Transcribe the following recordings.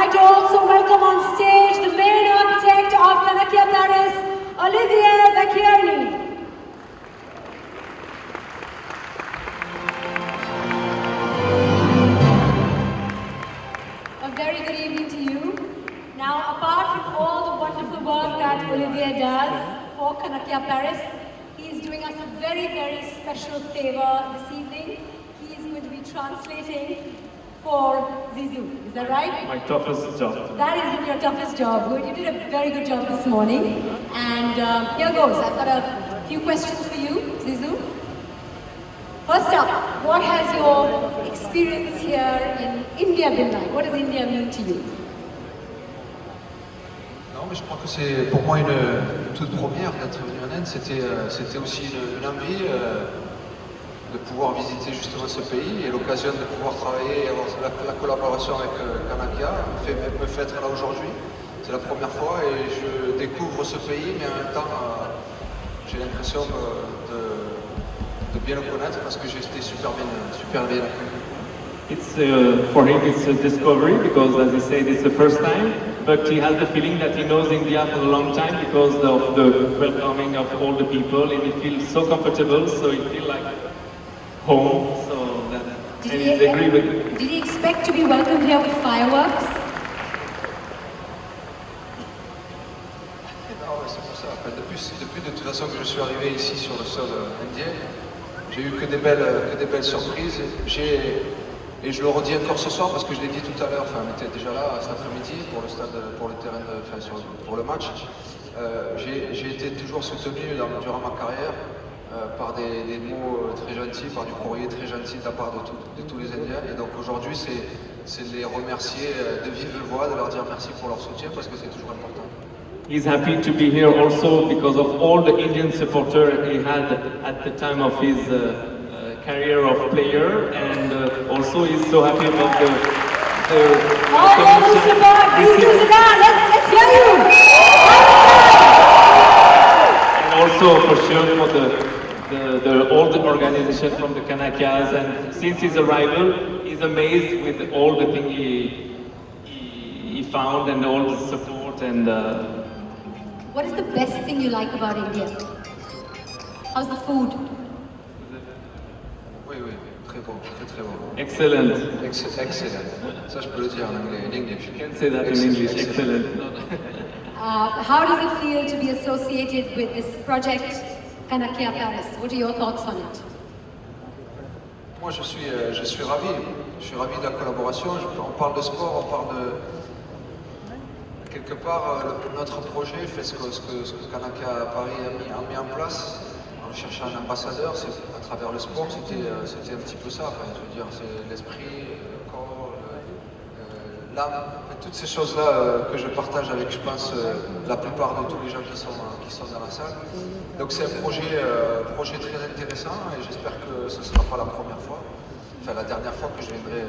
like to also welcome on stage the main architect of Kanakya Paris, Olivier Vecchiarni. A very good evening to you. Now, apart from all the wonderful work that Olivier does for Kanakya Paris, he is doing us a very, very special favor this evening. He is going to be translating for Zizou. Is that right? My toughest job. That is your toughest job. Good. You did a very good job this morning. And here goes. I've got a few questions for you, Zizou. First up, what has your experience here in India been like? What does India mean to you? Non, mais je crois que c'est pour moi une toute première d'être venu en Inde. C'était aussi une envie de pouvoir visiter justement ce pays et l'occasion de pouvoir travailler et avoir la collaboration avec Kanakya me fait être là aujourd'hui. C'est la première fois et je découvre ce pays, mais en même temps j'ai l'impression de bien le connaître parce que j'ai été super bien accueilli. It's for him it's a discovery because, as he said, it's the first time. But he has the feeling that he knows India for a long time because of the welcoming of all the people, and he feels so comfortable. So he feels like home. So that, and he agree with it. Did he expect to be welcomed here with fireworks? Non, c'est pour ça. Enfin, depuis de toute façon que je suis arrivé ici sur le sol indien, j'ai eu que des belles surprises. Et je le redis encore ce soir parce que je l'ai dit tout à l'heure, enfin on était déjà là cet après-midi pour le stade, pour le terrain, pour le match. J'ai été toujours soutenu durant ma carrière par des mots très gentils, par du courrier très gentil de la part de tous les Indiens. Et donc aujourd'hui c'est de les remercier de vive voix, de leur dire merci pour leur soutien parce que c'est toujours important. He's happy to be here also because of all the Indian supporters he had at the time of his career of player, and also he's so happy about the support. Zidane, let's hear you. And also for sure for all the organization from the Kanakyas, and since his arrival, he's amazed with all the thing he found and all the support and. What is the best thing you like about India? How's the food? Oui, très bon, très bon. Excellent. Excellent. Ça je peux le dire en anglais, in English. You can say that in English, excellent. How does it feel to be associated with this project, Kanakya Paris? What are your thoughts on it? Moi je suis ravi. Je suis ravi de la collaboration. On parle de sport, on parle de... Quelque part, notre projet fait ce que Kanakya Paris a mis en place. On cherchait un ambassadeur, à travers le sport, c'était un petit peu ça. Enfin, je veux dire, c'est l'esprit, le corps, l'âme, toutes ces choses-là que je partage avec, je pense, la plupart de tous les gens qui sont dans la salle. Donc c'est un projet très intéressant et j'espère que ce ne sera pas la première fois, enfin la dernière fois que je viendrai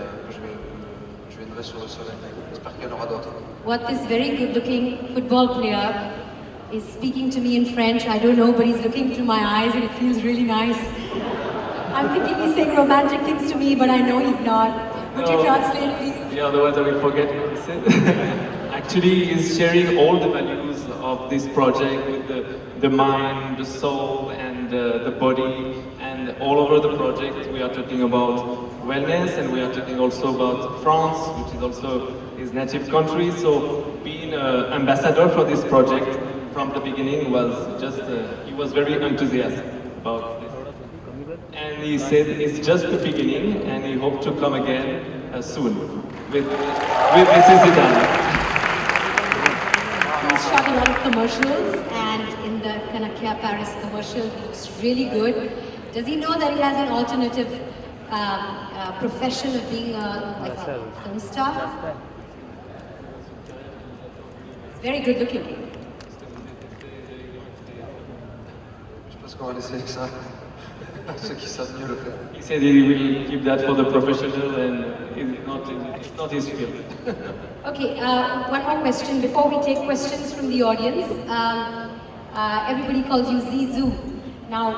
sur le soleil. J'espère qu'il y en aura d'autres. What this very good-looking football player is speaking to me in French. I don't know, but he's looking through my eyes and it feels really nice. I'm thinking he's saying romantic things to me, but I know he's not. Would you translate, please? Yeah, otherwise I will forget what he said. Actually, he's sharing all the values of this project with the mind, the soul, and the body. And all over the project, we are talking about wellness, and we are talking also about France, which is also his native country. So being an ambassador for this project from the beginning was just, he was very enthusiastic about this. And he said it's just the beginning, and he hopes to come again soon with Mrs. Zidane. He's shot a lot of commercials, and in the Kanakya Paris commercial, he looks really good. Does he know that he has an alternative profession of being a film star? It's very good looking. Je pense qu'on va laisser ça à ceux qui savent mieux le faire. He said he will keep that for the professional, and it's not his field. Okay, one more question before we take questions from the audience. Everybody calls you Zizou. Now,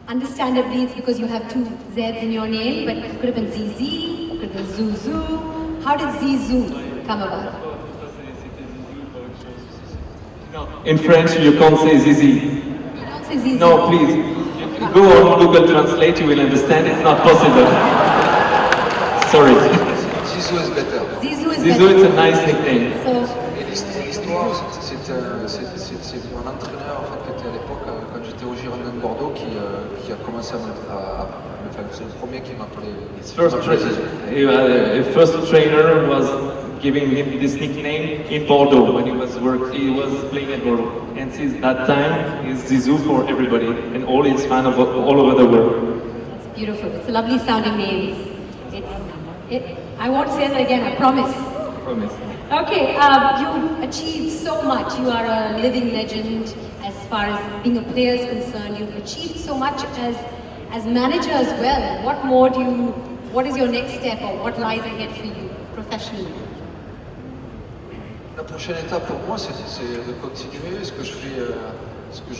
understandably, it's because you have two Z's in your name, but it could have been Zizi, it could have been Zuzu. How did Zizou Kamaba. In French, you can't say Zizi. You don't say Zizi. No, please. You go on Google Translate, you will understand. It's not possible. Sorry. Zizou is better. Zizou is Zizou, better. it's a nice nickname. So, Et l'histoire, c'est mon entraîneur en fait, qui était à l'époque, quand j'étais au Girondin de Bordeaux, qui a commencé à me faire. C'est le premier qui m'appelait. His first trainer was giving him this nickname in Bordeaux when he was playing at Bordeaux. And since that time, he's Zizou for everybody and all his fans all over the world. it's beautiful. It's a lovely sounding name. I won't say that again, I promise. Promise. Okay, you've achieved so much. You are a living legend as far as being a player is concerned. You've achieved so much as manager as well. What is your next step or what lies ahead for you professionally? La prochaine étape pour moi, c'est de continuer ce que je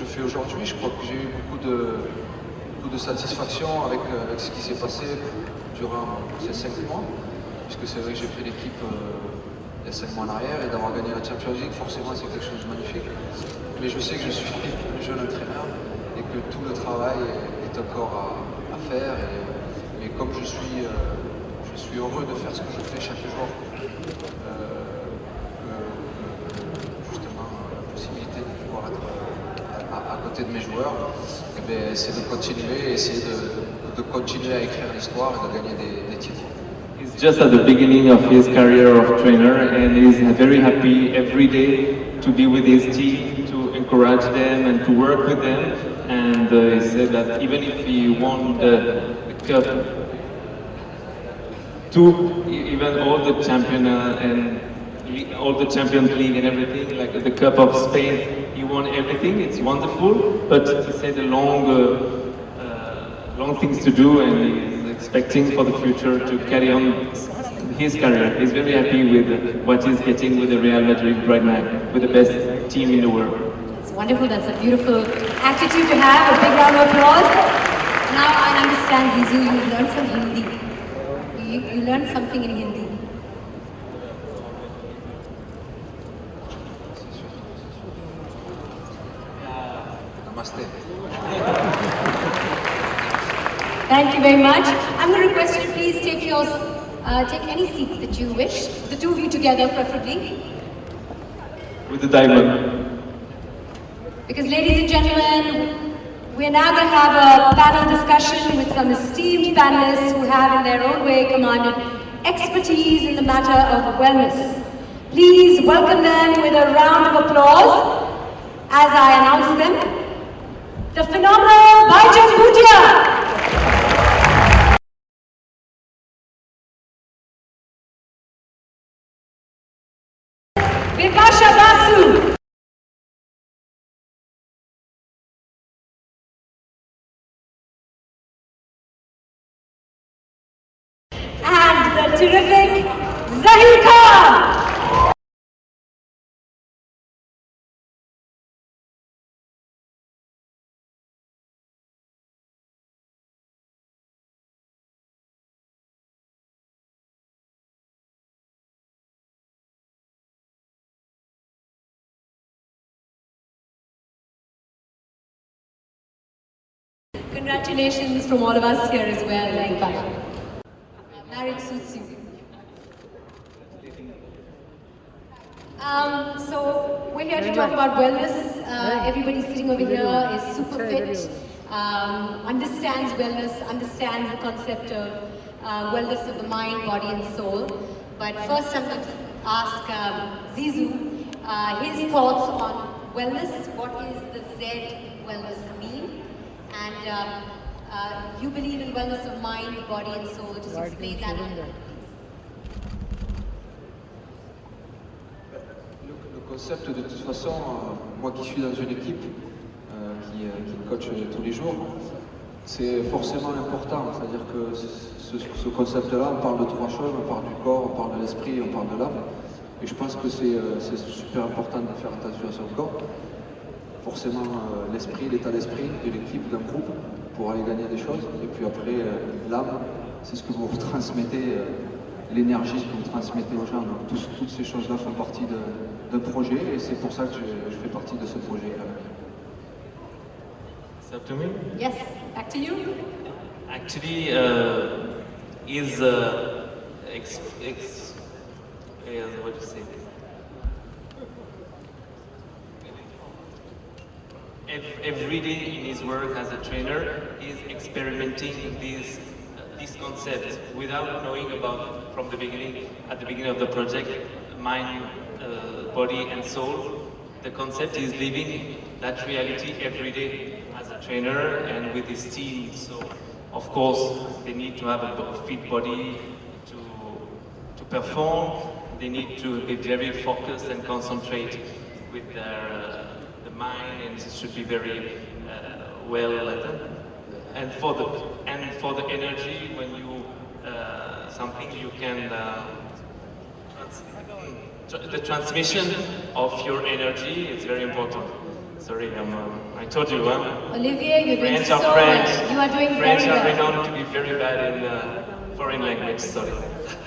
fais aujourd'hui. Je crois que j'ai eu beaucoup de satisfaction avec ce qui s'est passé durant ces 5 mois, puisque c'est vrai que j'ai pris l'équipe il y a 5 mois en arrière et d'avoir gagné la Champions League, forcément c'est quelque chose de magnifique. Mais je sais que je suis un jeune entraîneur et que tout le travail est encore à faire. Et comme je suis heureux de faire ce que je fais chaque jour, justement la possibilité de pouvoir être à côté de mes joueurs, c'est de continuer et essayer de continuer à écrire l'histoire et de gagner des titres. He's just at the beginning of his career of trainer and he's very happy every day to be with his team, to encourage them and to work with them. And he said that even if he won the cup, even all the all the Champions League and everything, like the Cup of Spain, he won everything. It's wonderful, but he said long things to do, and he's expecting for the future to carry on his career. He's very happy with what he's getting with the Real Madrid right now, with the best team in the world. It's wonderful. That's a beautiful attitude to have. A big round of applause. Now I understand, Zizou, you learned some Hindi. You learned something in Hindi. Namaste. Thank you very much. I'm going to request you to please take any seat that you wish. The two of you together, preferably. With the diamond. Because, ladies and gentlemen, we're now going to have a panel discussion with some esteemed panelists who have, in their own way, commanded expertise in the matter of wellness. Please welcome them with a round of applause as I announce them. The phenomenal Bipasha Basu. Bipasha Basu. And the terrific Zaheer Khan. Congratulations from all of us here as well. Marriage suits you. So we're here to talk about wellness. Everybody sitting over here is super fit, understands wellness, understands the concept of wellness of the mind, body and soul. But first I'm going to ask Zizou his thoughts on wellness. What is the Z wellness mean? And you believe in wellness of mind, body and soul. Just explain that. Le concept, de toute façon, moi qui suis dans une équipe qui coach tous les jours, c'est forcément important. C'est-à-dire que ce concept-là, on parle de 3 choses, on parle du corps, on parle de l'esprit, on parle de l'âme. Et je pense que c'est super important de faire attention à son corps. Forcément l'esprit, l'état d'esprit de l'équipe, d'un groupe, pour aller gagner des choses. Et puis après, l'âme, c'est ce que vous retransmettez l'énergie que vous transmettez aux gens. Donc toutes ces choses-là font partie d'un projet et c'est pour ça que je fais partie de ce projet. It's up to me? Yes, back to you. Actually, what do you say? Every day in his work as a trainer, he's experimenting these concepts without knowing about from the beginning. At the beginning of the project, mind, body, and soul. The concept is living that reality every day as a trainer and with his team. So, of course, they need to have a fit body to perform. They need to be very focused and concentrate with their the mind, and it should be very well. And for the energy, when you something you can the transmission of your energy is very important. Sorry, I told you, Olivier, you're doing French so are French. well. You are doing French very are well. renowned to be very bad in foreign language. Sorry.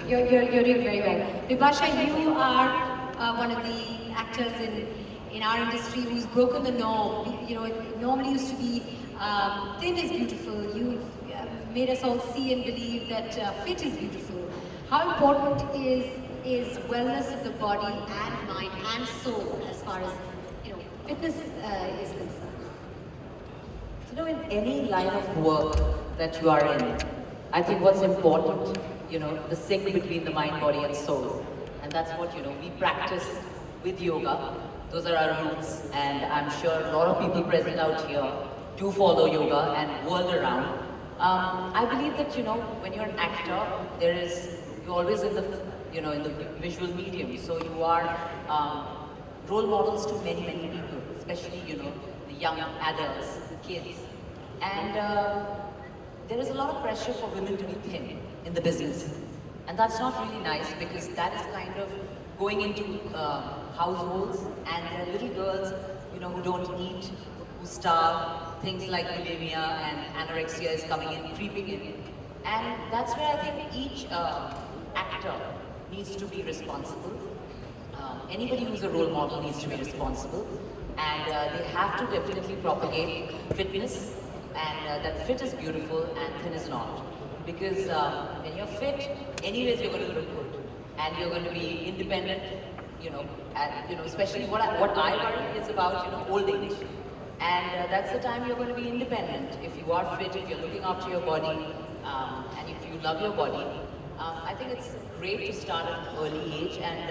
You're doing very well. Bipasha, you are one of the actors in our industry who's broken the norm. You know, it normally used to be thin is beautiful. You've made us all see and believe that fit is beautiful. How important is wellness of the body and mind and soul as far as fitness is concerned? You know, in any line of work that you are in, I think what's important, the sync between the mind, body and soul. And that's what, we practice with yoga. Those are our roots, and I'm sure a lot of people present out here do follow yoga and world around. I believe that, when you're an actor, you're always in the, in the visual medium. So you are role models to many, many people, especially, the young adults, the kids. And there is a lot of pressure for women to be thin in the business. And that's not really nice, because that is kind of going into households, and there are little girls, who don't eat, who starve, things like bulimia and anorexia is coming in, creeping in. And that's where I think each actor needs to be responsible. Anybody who's a role model needs to be responsible, and they have to definitely propagate fitness, and that fit is beautiful and thin is not. Because when you're fit, anyways you're going to look good, and you're going to be independent, and especially what I worry is about old age, and that's the time you're going to be independent. If you are fit, if you're looking after your body, and if you love your body, I think it's great to start at an early age. And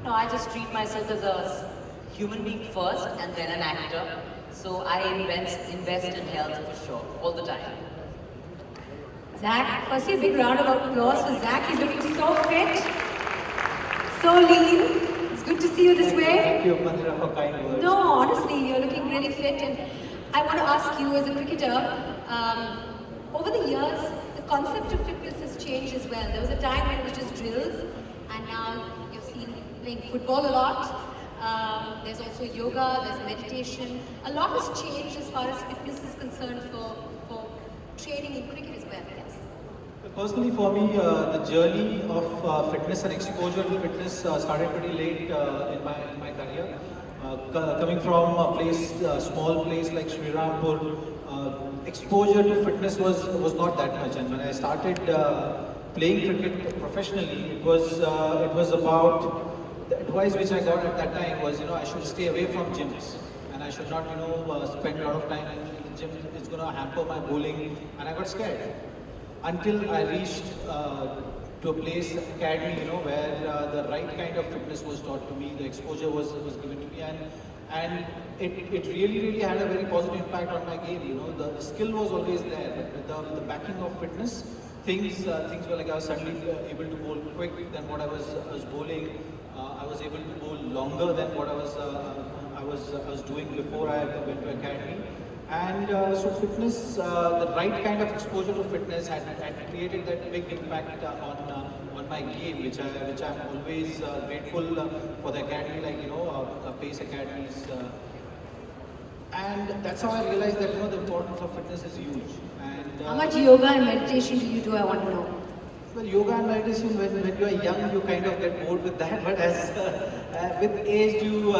I just treat myself as a human being first and then an actor. So I invest in health for sure, all the time. Zach, firstly a big round of applause for Zach. He's looking so fit, so lean. It's good to see you this way. Thank you, Manjira, for kind words. No, honestly, you're looking really fit. And I want to ask you, as a cricketer, over the years, the concept of fitness has changed as well. There was a time when it was just drills, and now you're seen playing football a lot. There's also yoga, there's meditation. A lot has changed as far as fitness is concerned for training in cricket as well, yes. Personally, for me, the journey of fitness and exposure to fitness started pretty late in my career. Coming from a small place like Srirampur, exposure to fitness was not that much. And when I started playing cricket professionally, it was about the advice which I got at that time was, I should stay away from gyms, and I should not, spend a lot of time in the gym. It's going to hamper my bowling, and I got scared. Until I reached to a place, academy, where the right kind of fitness was taught to me, the exposure was given to me, and it really had a very positive impact on my game. The skill was always there, but with the backing of fitness, things were like I was suddenly able to bowl quick than what I was bowling. I was able to bowl longer than what I was doing before I went to academy. And so fitness, the right kind of exposure to fitness had created that big impact on my game, which I'm always grateful for the academy, like Pace academies. And that's how I realized that the importance of fitness is huge. And how much yoga and meditation do you do? I want to know. Well, yoga and meditation, when you are young, you kind of get bored with that. But as with age, you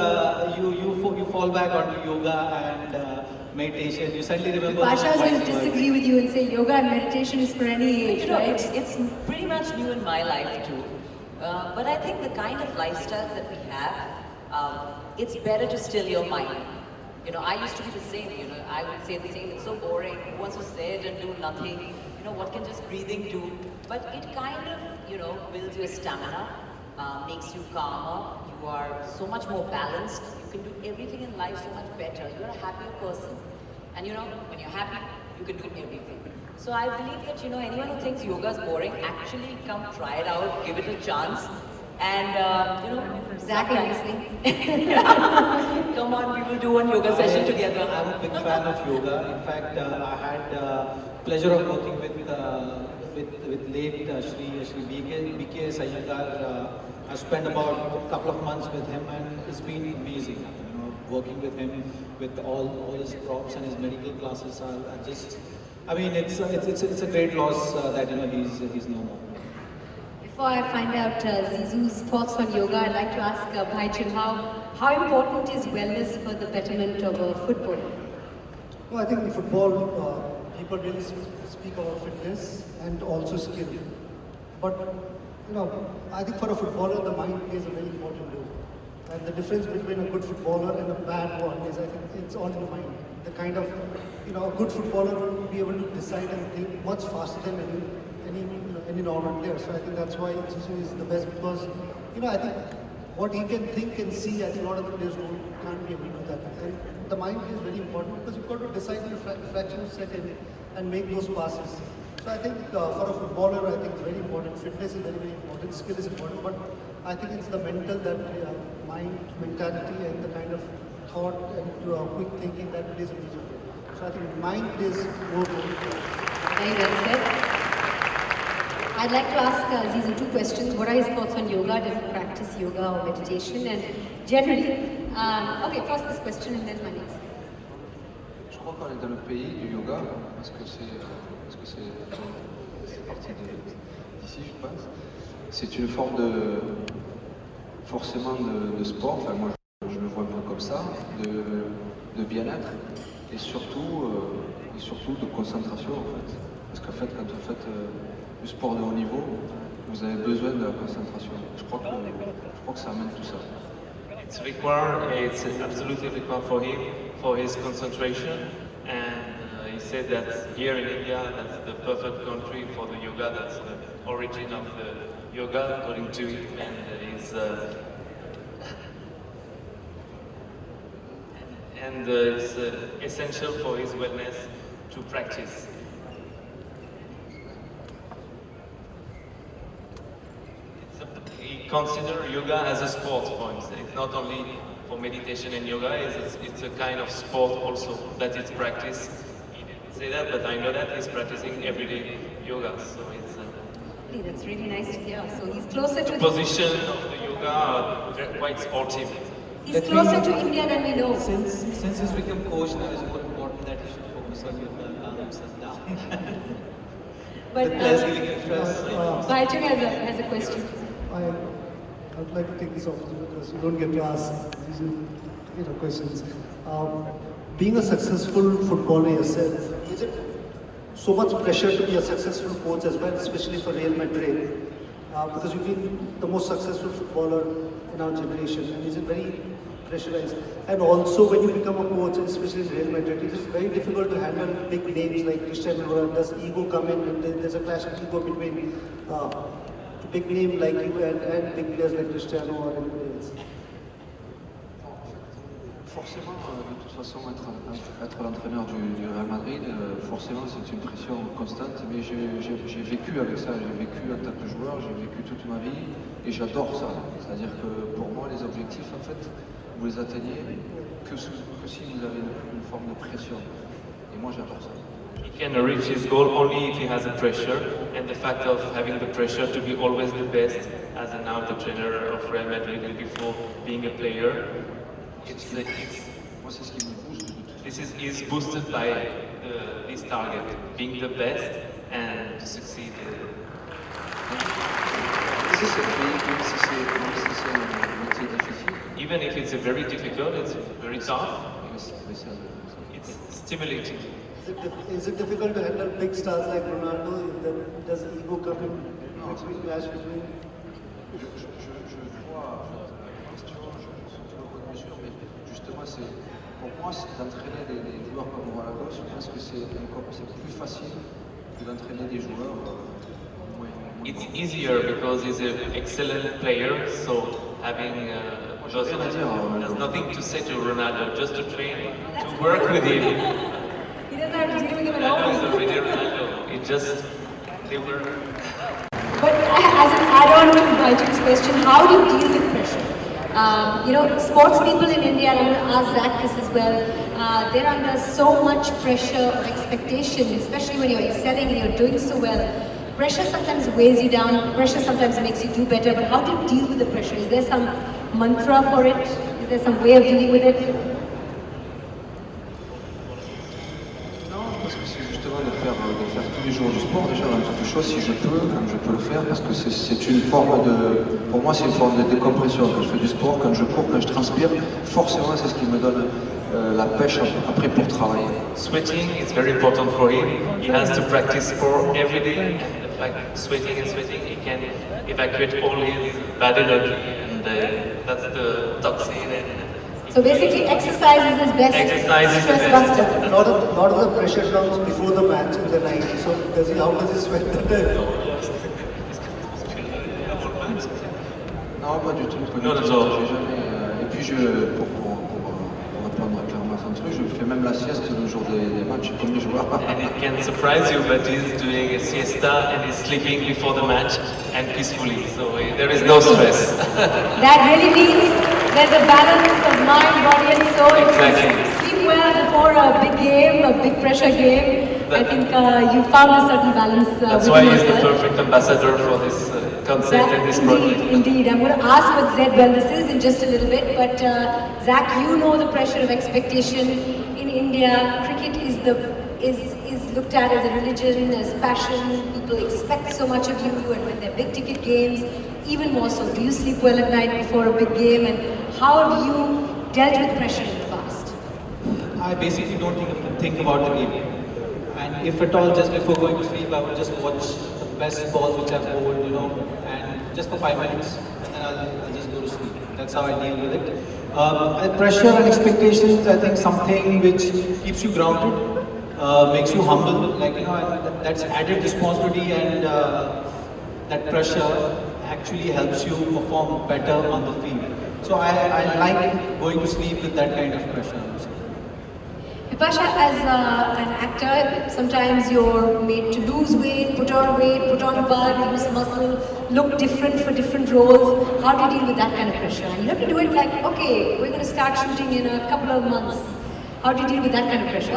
fall back onto yoga and meditation. You suddenly remember. Pasha is going to disagree with you and say yoga and meditation is for any age, You know, right? it's pretty much new in my life too. But I think the kind of lifestyle that we have, it's better to still your mind. You know, I used to be the same, you know, I would say the same, it's so boring, who wants to sit and do nothing, you know, what can just breathing do? But it kind of, you know, builds your stamina, makes you calmer, you are so much more balanced, you can do everything in life so much better, you're a happier person. And you know, when you're happy, you can do everything. So I believe that, you know, anyone who thinks yoga is boring, actually come try it out, give it a chance. And, you know, Zach, are you listening? come on, we will do one yoga session together. I'm a big fan of yoga. In fact, I had pleasure of working with late Shri BK Sayyadar. I spent about a couple of months with him, and it's been amazing. You know, working with him, with all his props and his medical classes are just. I mean, it's a great loss that you know he's no more. Before I find out Zizou's thoughts on yoga, I'd like to ask Bhaichun how important is wellness for the betterment of football? No, I think in football, people really speak about fitness and also skill. But, you know, I think for a footballer, the mind plays a very important role. And the difference between a good footballer and a bad one is, I think, it's all in the mind. The kind of, you know, a good footballer will be able to decide and think much faster than any normal player. So I think that's why Zizou is the best because, you know, I think what he can think and see, I think a lot of the players can't be able to do that. And the mind is very important because you've got to decide in a fraction of a second and make those passes. So I think for a footballer, I think it's very important. Fitness is very, very important. Skill is important, but I think it's the mental, that mind, mentality, and the kind of thought and quick thinking that plays a major role. So I think mind plays more role. Very well said. I'd like to ask Zizou two questions. What are his thoughts on yoga? Does he practice yoga or meditation? And generally, okay, first this question and then my next. Je crois qu'on est dans le pays du yoga, parce que c'est parti d'ici, je pense. C'est une forme forcément de sport, enfin moi je le vois un peu comme ça, de bien-être et surtout de concentration en fait. Parce qu'en fait quand vous faites du sport de haut niveau, vous avez besoin de la concentration. Je crois que ça amène tout ça. It's absolutely required for him, for his concentration, and he said that here in India, that's the perfect country for the yoga, that's the origin of the yoga, according to him, and it's essential for his wellness to practice. He considers yoga as a sport for him. It's not only for meditation and yoga, it's a kind of sport also that it's practiced. He didn't say that, but I know that he's practicing everyday yoga. So it's That's really nice to hear. So he's closer to the position of the yoga are quite sportive. He's closer to India than we know. Since he's become coach, now it's more important that he should focus on yoga, calm himself down. But The players giving him stress. Bhaichun has a question. I would like to take this opportunity because you don't get to ask these questions. Being a successful footballer yourself, is it so much pressure to be a successful coach as well, especially for Real Madrid? Because you've been the most successful footballer in our generation, and is it very pressurized? And also, when you become a coach, especially in Real Madrid, it is very difficult to handle big names like Cristiano Ronaldo. Does ego come in, and there's a clash of ego between big name like you and big players like Cristiano or anybody else? Forcément, de toute façon, être l'entraîneur du Real Madrid, forcément c'est une pression constante, mais j'ai vécu avec ça, j'ai vécu en tant que joueur, j'ai vécu toute ma vie et j'adore ça. C'est-à-dire que pour moi les objectifs en fait, vous les atteignez que si vous avez une forme de pression. Et moi j'adore ça. He can reach his goal only if he has a pressure, and the fact of having the pressure to be always the best, as now the trainer of Real Madrid and before being a player, Moi c'est ce qui me booste. is boosted by this target, being the best and to succeed. Even if it's very difficult, it's very tough, it's stimulating. Is it difficult to handle big stars like Ronaldo? Does ego come in between, clash between? Je vois la question, je vois bonne mesure, mais justement, pour moi, c'est d'entraîner des joueurs comme Ronaldo, je pense que c'est plus facile que d'entraîner des joueurs moins. It's easier because he's an excellent player, so having there's nothing to say to Ronaldo, just to train, to work with him. He doesn't have to deal with him at all. Ronaldo is already Ronaldo. It just, they were... But as an add-on to Baichu's question, how do you deal with pressure? Sports people in India, and I'm going to ask Zach this as well, they're under so much pressure or expectation, especially when you're excelling and you're doing so well. Pressure sometimes weighs you down, pressure sometimes makes you do better, but how do you deal with the pressure? Is there some mantra for it? Is there some way of dealing with it? Non, parce que c'est justement de faire tous les jours du sport, déjà dans toute chose, si je peux, comme je peux le faire, parce que c'est une forme de... Pour moi, c'est une forme de décompression. Quand je fais du sport, quand je cours, quand je transpire, forcément, c'est ce qui me donne la pêche après pour travailler. Sweating is very important for him. He has to practice sport every day. Like sweating and sweating, he can evacuate all his bad energy, and that's the toxin. So basically, exercise is his best stress buster. A lot of the pressure comes before the match in the night. So how does he sweat that? Non, pas du tout. Non, J'ai jamais. Et puis pour répondre clairement à son truc, je fais même la sieste le jour des matchs comme les joueurs. And it can surprise you, but he's doing a siesta and he's sleeping before the match and peacefully, so there is no stress. That really means there's a balance of mind, body and soul. Exactly. Sleep well before a big game, a big pressure game. I think you found a certain balance That's within why he's the yourself. perfect ambassador for this concept and this project. Indeed. I'm going to ask what Zed Wellness is in just a little bit, but Zach, you know the pressure of expectation in India. Cricket is looked at as a religion, as passion. People expect so much of you, and when they're big ticket games, even more so. Do you sleep well at night before a big game, and how have you dealt with pressure in the past? I basically don't think about the game. And if at all, just before going to sleep, I would just watch the best balls which I've bowled, and just for 5 minutes, and then I'll just go to sleep. That's how I deal with it. Pressure and expectations, I think something which keeps you grounded, makes you humble, and that's added responsibility, and that pressure actually helps you perform better on the field. So I like going to sleep with that kind of pressure. Bipasha, as an actor, sometimes you're made to lose weight, put on bulk, lose muscle, look different for different roles. How do you deal with that kind of pressure? And you have to do it like, okay, we're going to start shooting in a couple of months. How do you deal with that kind of pressure?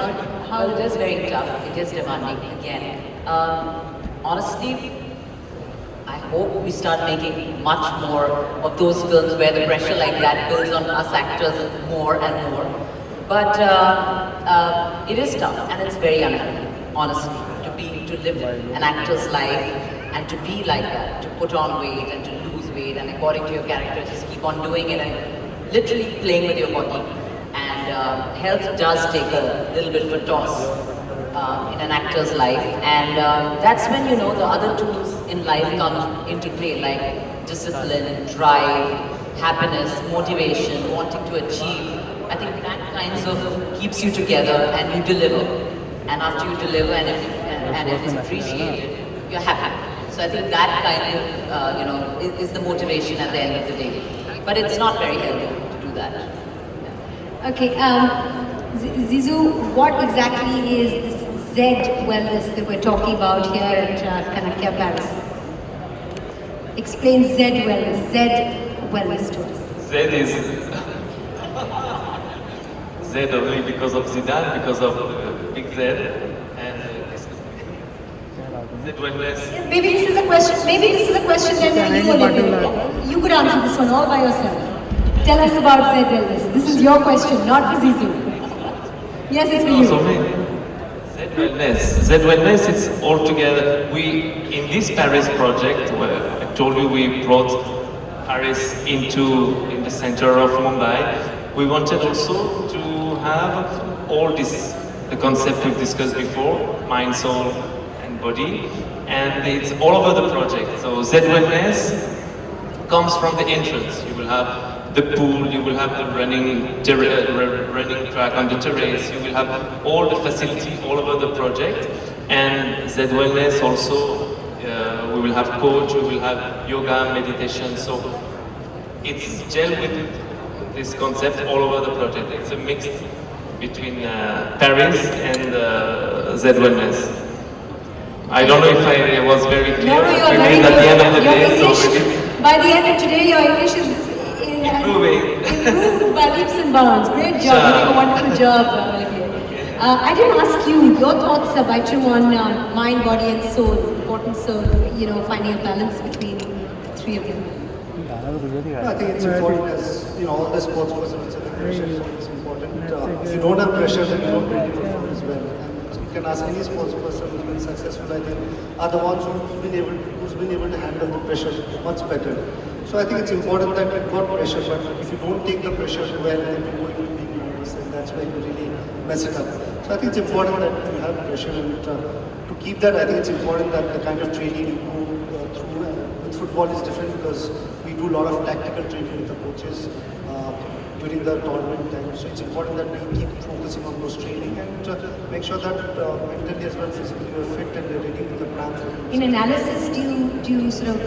Well, it is very tough. It is demanding again. Honestly, I hope we start making much more of those films where the pressure like that builds on us actors more and more. But it is tough, and it's very unhappy, honestly, to live an actor's life and to be like that, to put on weight and to lose weight, and according to your character, just keep on doing it and literally playing with your body. And health does take a little bit of a toss in an actor's life, and that's when the other tools in life come into play, like discipline, drive, happiness, motivation, wanting to achieve. I think that kinds of keeps you together and you deliver. And after you deliver, and if it's appreciated, you're happy. So I think that kind of, is the motivation at the end of the day. But it's not very healthy to do that. Okay, Zizou, what exactly is this Z Wellness that we're talking about here at Kanakya Paris? Explain Z Wellness to us. Z is Z only because of Zidane, because of Big Z, and Z Wellness. Maybe this is a question then for you, Olivia. You could answer this one all by yourself. Tell us about Z Wellness. This is your question, not for Zizou. Yes, it's for you. So Z Wellness. Z Wellness, it's all together. In this Paris project, where I told you we brought Paris in the center of Mumbai, we wanted also to have all this, the concept we've discussed before, mind, soul, and body, and it's all over the project. So Z Wellness comes from the entrance. You will have the pool, you will have the running track on the terrace, you will have all the facility all over the project. And Z Wellness also, we will have coach, we will have yoga, meditation. So it's gel with this concept all over the project. It's a mix between Paris and Z Wellness. I don't know if I was very clear. No, you are very at the end of the your day. English, by the end of today, your English is improved by leaps and bounds. Great job, you're doing a wonderful job, Olivier. I didn't ask you your thoughts, Baichu, on mind, body, and soul. Importance of finding a balance between the three of them. I think it's important, as all the sports persons, the pressure is always important. If you don't have pressure, then you don't really perform as well. You can ask any sports person who's been successful, I think, are the ones who's been able to handle the pressure much better. So I think it's important that you've got pressure, but if you don't take the pressure well, then you're going to be nervous, and that's where you really mess it up. So I think it's important that you have pressure, and to keep that, I think it's important that the kind of training you go through with football is different, because we do a lot of tactical training with the coaches during the tournament time. So it's important that we keep focusing on those training and make sure that mentally as well physically we're fit and we're ready with the plan. In analysis, do you sort of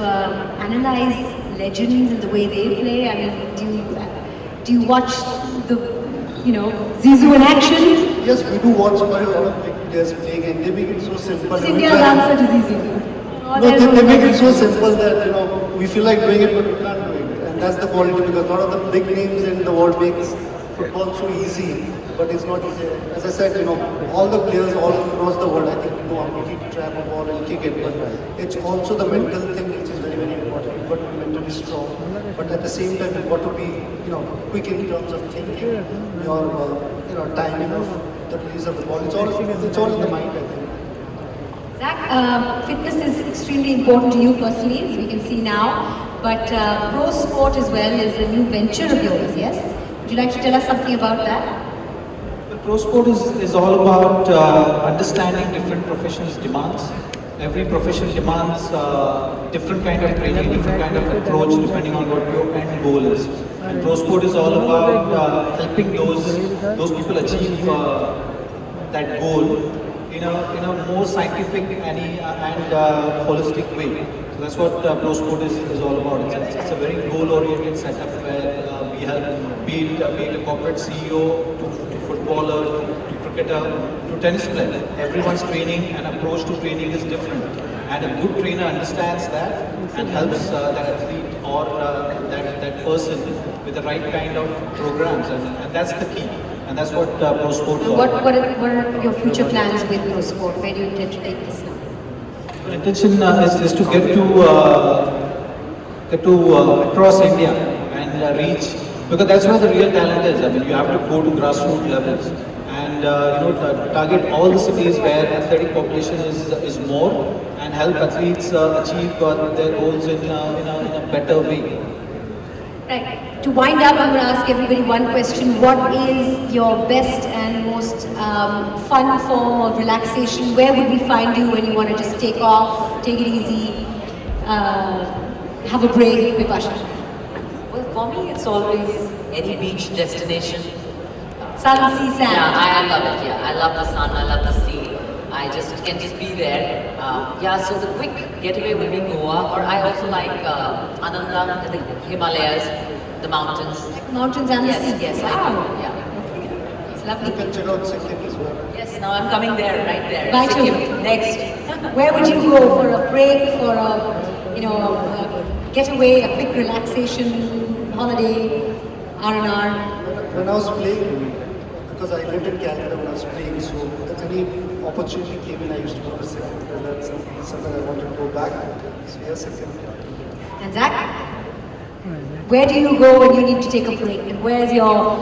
analyze legends and the way they play? I mean, do you watch the Zizou in action? Yes, we do watch quite a lot of big players playing, and they make it so simple. It's India's answer to Zizou. No, they make it so simple that we feel like doing it, but we can't do it. And that's the quality, because a lot of the big names in the world makes football so easy, but it's not easy. As I said, all the players all across the world, I think, know how to trap a ball and kick it, but it's also the mental thing which is very, very important. You've got to be mentally strong, but at the same time, you've got to be, quick in terms of thinking, your timing of the release of the ball. It's all in the mind, I think. Zach, fitness is extremely important to you personally, as we can see now. But pro sport as well is a new venture of yours, yes? Would you like to tell us something about that? Well, pro sport is all about understanding different professions' demands. Every profession demands different kind of training, different kind of approach depending on what your end goal is. And pro sport is all about helping those people achieve that goal in a more scientific and holistic way. So that's what pro sport is all about. It's a very goal-oriented setup where we help be it a corporate CEO to footballer to cricketer to tennis player. Everyone's training and approach to training is different, and a good trainer understands that and helps that athlete or that person with the right kind of programs, and that's the key. And that's what pro sport is all about. What are your future plans with pro sport? Where do you intend to take this now? The intention is to get to across India and reach, because that's where the real talent is. I mean, you have to go to grassroots levels and target all the cities where athletic population is more and help athletes achieve their goals in a better way. Right. To wind up, I'm going to ask everybody one question. What is your best and most fun form of relaxation? Where would we find you when you want to just take off, take it easy, have a break, Bipasha? Well, for me, it's always any beach destination. Sun, sea, sand. Yeah, I love it. Yeah, I love the sun. I love the sea. I can just be there. So the quick getaway would be Goa, or I also like Ananda, the Himalayas, the mountains. Like mountains and the sea. Yes, wow. I do. Yeah. It's You lovely. can check out Sikkim as well. Yes, now I'm coming there, right there. Right to- Sikkim, next. Where would you go for a break, for a getaway, a quick relaxation, holiday, R&R? When I was playing, because I lived in Canada when I was playing, so if any opportunity came in, I used to go to Sikkim, because that's something I wanted to go back. So yes, Sikkim. And Zach, where do you go when you need to take a break? And where's your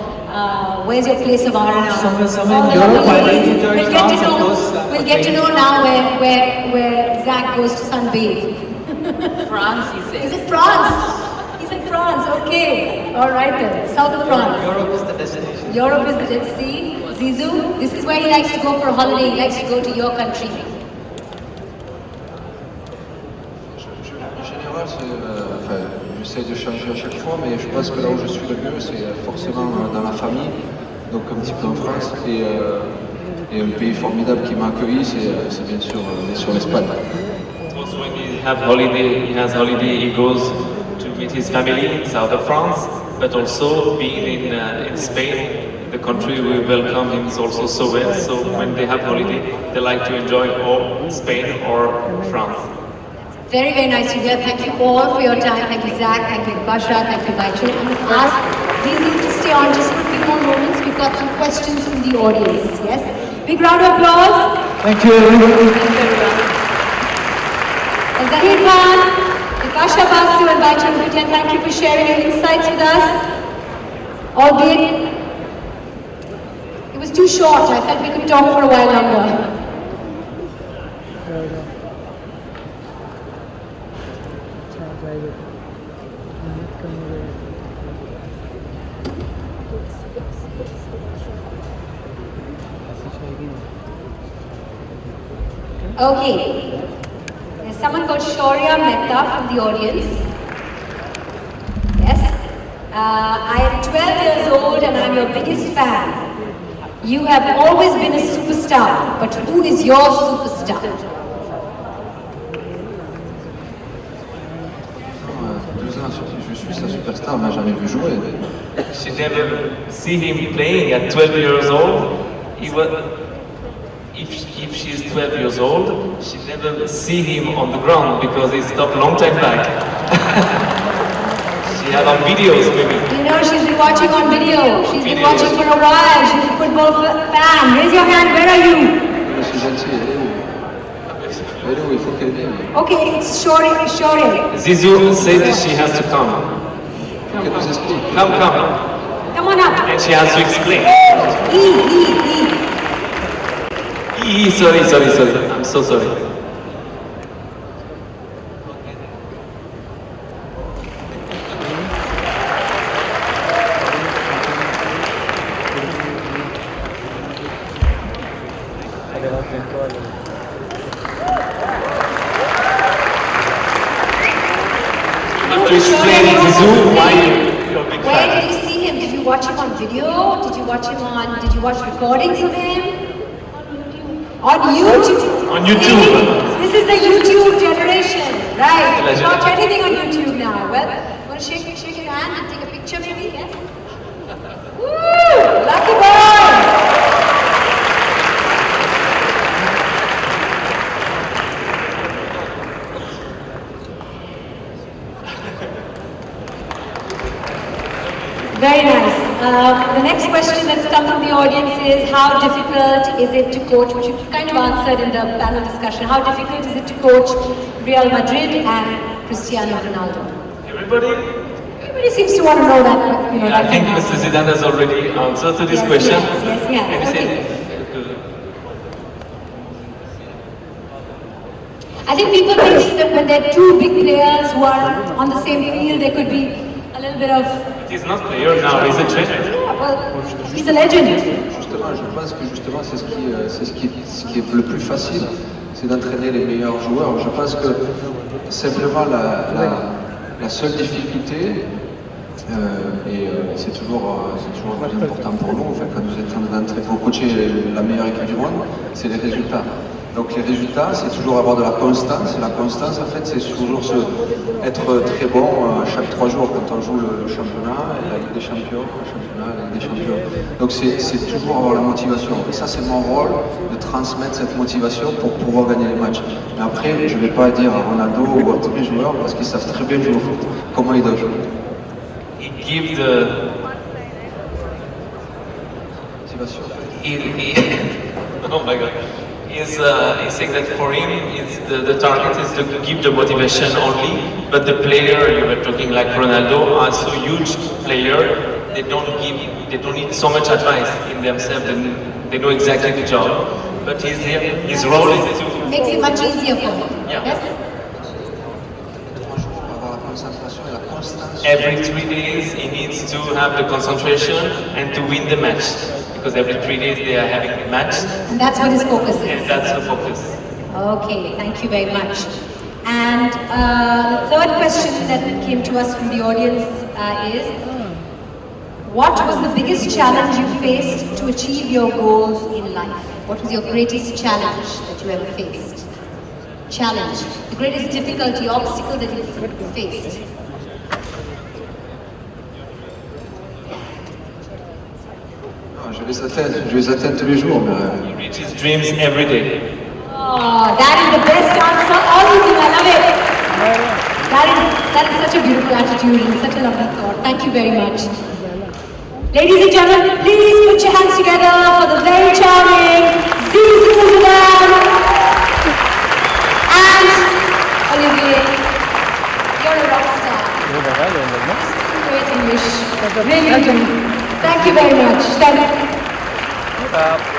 Where's your place of honor now? Somewhere in Europe. I like to join France, of course. We'll get to know now where Zach goes to sunbathe. France, he says. Is it France? He said France, okay. All right then, south of France. Europe is the destination. Europe is the Dead Sea. Zizou, this is where he likes to go for a holiday. He likes to go to your country. En général, enfin, j'essaie de changer à chaque fois, mais je pense que là où je suis le mieux, c'est forcément dans la famille, donc un petit peu en France, et un pays formidable qui m'a accueilli, c'est bien sûr l'Espagne. Also when he has holiday, he goes to meet his family in south of France, but also being in Spain, the country we welcome him is also so well. So when they have holiday, they like to enjoy or Spain or France. Very, very nice to hear. Thank you all for your time. Thank you, Zach. Thank you, Bipasha. Thank you, Baichul. I'm going to ask Zizou to stay on just for a few more moments. We've got some questions from the audience. Yes? Big round of applause. Thank you. Zaheer Khan, Bipasha Basu and Baichul, thank you for sharing your insights with us. Albeit, it was too short. I felt we could talk for a while longer. Okay. There's someone called Shaurya Mehta from the audience. Yes. I am 12 years old and I'm your biggest fan. You have always been a superstar, but who is your superstar? 12 ans, je suis sa superstar, on m'a jamais vu jouer. She never see him playing at 12 years old. He was, if she's 12 years old, she never see him on the ground because he stopped long time back. She had on videos maybe. You know, she's been watching on video. She's been watching for a while. She's a football fan. Raise your hand. Where are you? Je suis gentil, elle est où? Elle est où? Il faut qu'elle vienne. Okay, it's Shaurya. Zizou said that she has to come. Qu'elle nous explique. Come. Come on up. And she has to explain. Sorry. I'm so sorry. To explain Zizou why you're a big Where fan. did you see him? Did you watch him on video? Did you watch recordings of him? On YouTube. On YouTube. See? This is the YouTube generation, right? Legend. Watch anything on YouTube now. Well, want to shake his hand and take a picture maybe? Yes? Woo! Lucky boy! Very nice. The next question that's come from the audience is, how difficult is it to coach, which you kind of answered in the panel discussion, how difficult is it to coach Real Madrid and Cristiano Ronaldo? Everybody seems to want to know that. You know, I that think kind of- Mr. Zidane has already answered to this Yes, question. yes, And he okay. said, I think people think that when there are two big players who are on the same field, there could be a little bit of... he's not player now, he's a trainer. Yeah, well, he's a legend. Justement, je pense que justement c'est ce qui est le plus facile, c'est d'entraîner les meilleurs joueurs. Je pense que simplement la seule difficulté, et c'est toujours plus important pour nous, enfin, quand nous êtes en train de coacher la meilleure équipe du monde, c'est les résultats. Donc les résultats, c'est toujours avoir de la constance. Et la constance, en fait, c'est toujours être très bon chaque 3 jours quand on joue le championnat, la Ligue des Champions, le championnat, la Ligue des Champions. Donc c'est toujours avoir la motivation. Et ça, c'est mon rôle, de transmettre cette motivation pour pouvoir gagner les matchs. Mais après, je ne vais pas dire à Ronaldo ou à tous les joueurs, parce qu'ils savent très bien jouer au foot, comment ils doivent jouer. He gives the... Motivation, en fait. Oh my God. He's saying that for him, the target is to give the motivation only, but the player, you were talking like Ronaldo, are so huge player, they don't need so much advice in themselves. They know exactly the job. But he's here. His role is to Makes it much easier for him. Yeah. Yes? Avoir la concentration et la constance. every 3 days he needs to have the concentration and to win the match. Because every 3 days they are having a match, And that's what his focus is. and that's the focus. Okay, thank you very much. And the third question that came to us from the audience is, what was the biggest challenge you faced to achieve your goals in life? What was your greatest challenge that you ever faced? Challenge, the greatest difficulty, obstacle that you faced? Non, je les atteins tous les jours. Mais, He reaches dreams every day. Oh, that is the best answer. All you do, I love it. That is such a beautiful attitude and such a lovely thought. Thank you very much. Ladies and gentlemen, please put your hands together for the very charming Zinedine Zidane and Olivier. You're a rock star. You speak great English. Really do. Thank you very much. Stand up.